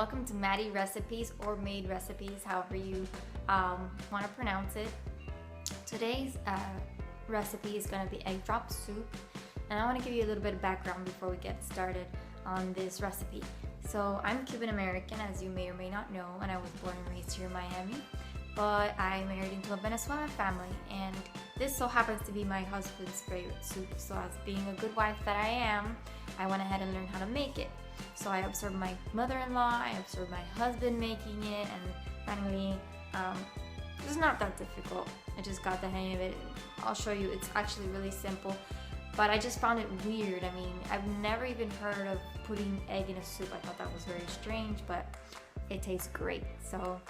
welcome to Maddie Recipes or Made Recipes, however you want to pronounce it. Today's recipe is going to be egg drop soup, and I want to give you a little bit of background before we get started on this recipe. So I'm Cuban American, as you may or may not know, and I was born and raised here in Miami, but I married into a Venezuelan family, and this so happens to be my husband's favorite soup. So as being a good wife that I am, I went ahead and learned how to make it. So I observed my mother-in-law, I observed my husband making it, and finally, it's not that difficult. I just got the hang of it. I'll show you, it's actually really simple, but I just found it weird. I mean, I've never even heard of putting egg in a soup. I thought that was very strange, but it tastes great. So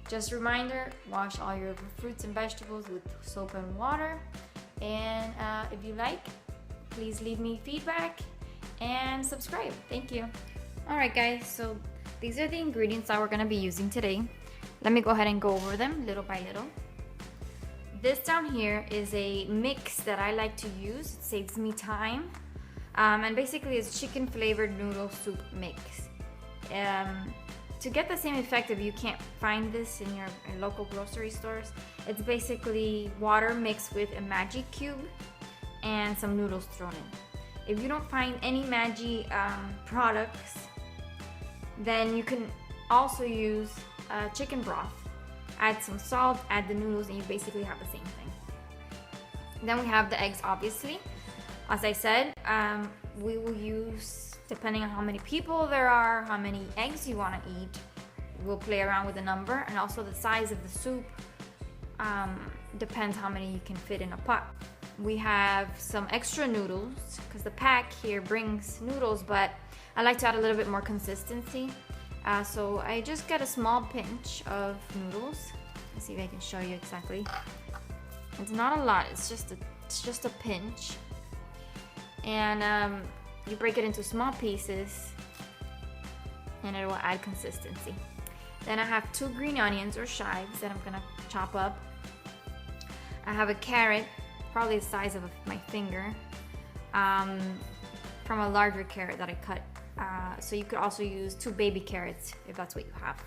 just a reminder, wash all your fruits and vegetables with soap and water. And if you like, please leave me feedback and subscribe. Thank you. Alright guys, so these are the ingredients that we're going to be using today. Let me go ahead and go over them little by little. This down here is a mix that I like to use. It saves me time. And basically it's chicken flavored noodle soup mix. To get the same effect, if you can't find this in your local grocery stores, it's basically water mixed with a Maggi cube and some noodles thrown in. If you don't find any Maggi products, then you can also use chicken broth. Add some salt, add the noodles, and you basically have the same thing. Then we have the eggs, obviously. As I said, we will use, depending on how many people there are, how many eggs you want to eat, we'll play around with the number, and also the size of the soup depends how many you can fit in a pot. We have some extra noodles because the pack here brings noodles, but I like to add a little bit more consistency. So I just get a small pinch of noodles. Let's see if I can show you exactly. It's not a lot, it's just a pinch. And you break it into small pieces and it will add consistency. Then I have 2 green onions or chives that I'm gonna chop up. I have a carrot, probably the size of my finger, from a larger carrot that I cut. So you could also use 2 baby carrots if that's what you have.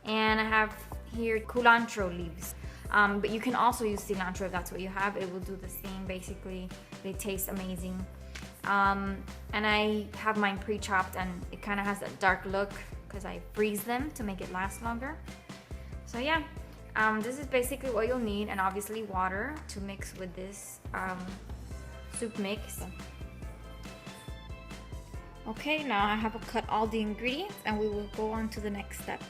And I have here culantro leaves, but you can also use cilantro if that's what you have. It will do the same basically. They taste amazing. And I have mine pre-chopped, and it kind of has a dark look because I freeze them to make it last longer. So yeah, this is basically what you'll need, and obviously water to mix with this soup mix. Okay, now I have cut all the ingredients and we will go on to the next step.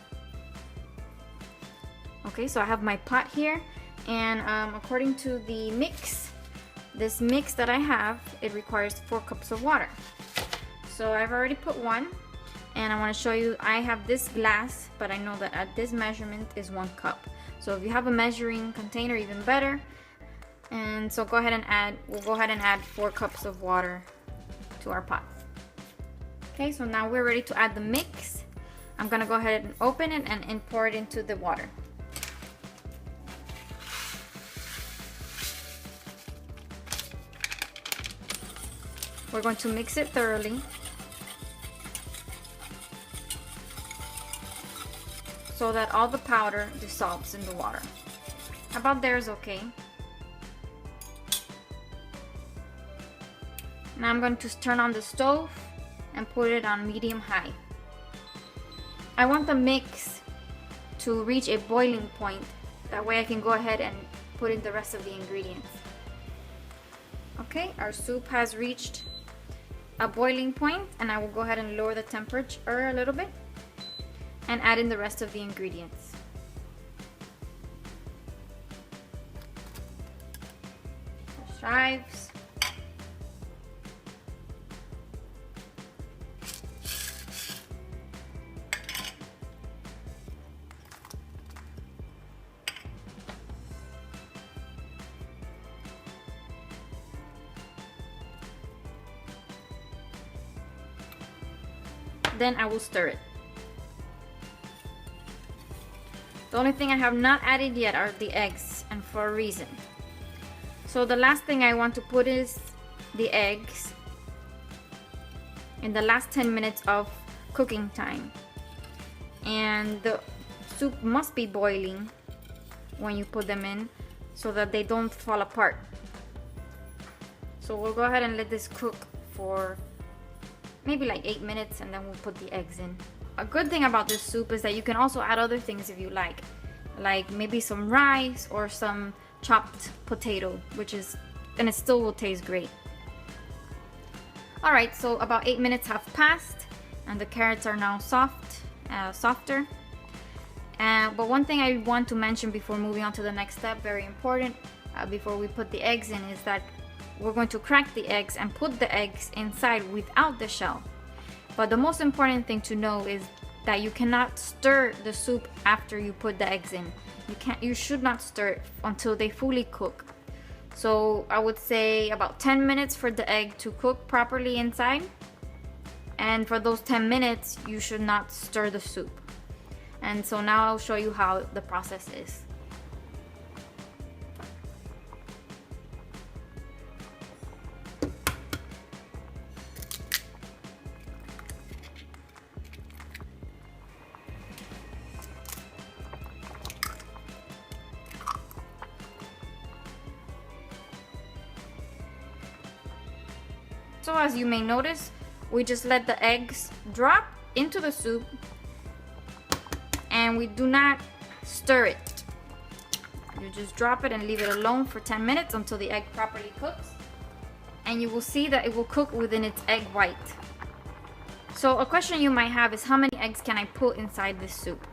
Okay, so I have my pot here, and according to the mix, this mix that I have, it requires 4 cups of water. So I've already put 1, and I want to show you, I have this glass, but I know that at this measurement is 1 cup. So if you have a measuring container, even better. And so we'll go ahead and add 4 cups of water to our pot. Okay, so now we're ready to add the mix. I'm gonna go ahead and open it and pour it into the water. We're going to mix it thoroughly so that all the powder dissolves in the water. About there is okay. Now I'm going to turn on the stove and put it on medium-high. I want the mix to reach a boiling point. That way I can go ahead and put in the rest of the ingredients. Okay, our soup has reached a boiling point, and I will go ahead and lower the temperature a little bit and add in the rest of the ingredients. Chives. Then I will stir it. The only thing I have not added yet are the eggs, and for a reason. So the last thing I want to put is the eggs in the last 10 minutes of cooking time. and the soup must be boiling when you put them in so that they don't fall apart. So we'll go ahead and let this cook for maybe like 8 minutes, and then we'll put the eggs in. A good thing about this soup is that you can also add other things if you like maybe some rice or some chopped potato, and it still will taste great. Alright, so about 8 minutes have passed and the carrots are now softer. But one thing I want to mention before moving on to the next step, very important, before we put the eggs in, is that we're going to crack the eggs and put the eggs inside without the shell. But the most important thing to know is that you cannot stir the soup after you put the eggs in. You should not stir it until they fully cook. So I would say about 10 minutes for the egg to cook properly inside. And for those 10 minutes, you should not stir the soup. And so now I'll show you how the process is. So as you may notice, we just let the eggs drop into the soup and we do not stir it. You just drop it and leave it alone for 10 minutes until the egg properly cooks, and you will see that it will cook within its egg white. So a question you might have is, how many eggs can I put inside this soup?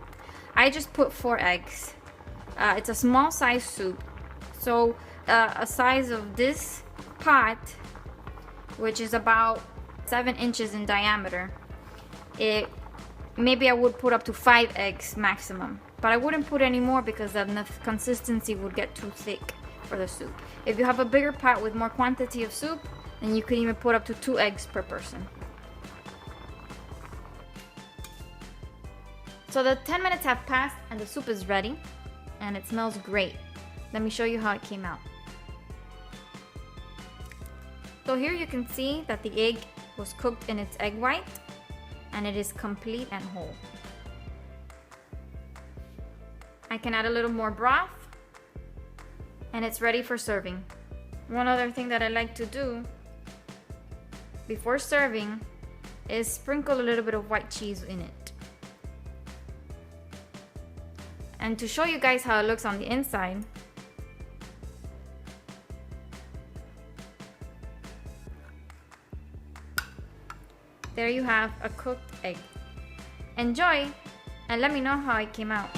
I just put 4 eggs. It's a small size soup, so a size of this pot, which is about 7 inches in diameter, maybe I would put up to 5 eggs maximum, but I wouldn't put any more because then the consistency would get too thick for the soup. If you have a bigger pot with more quantity of soup, then you can even put up to 2 eggs per person. So the 10 minutes have passed and the soup is ready and it smells great. Let me show you how it came out. So here you can see that the egg was cooked in its egg white and it is complete and whole. I can add a little more broth and it's ready for serving. One other thing that I like to do before serving is sprinkle a little bit of white cheese in it. And to show you guys how it looks on the inside, there you have a cooked egg. Enjoy and let me know how it came out.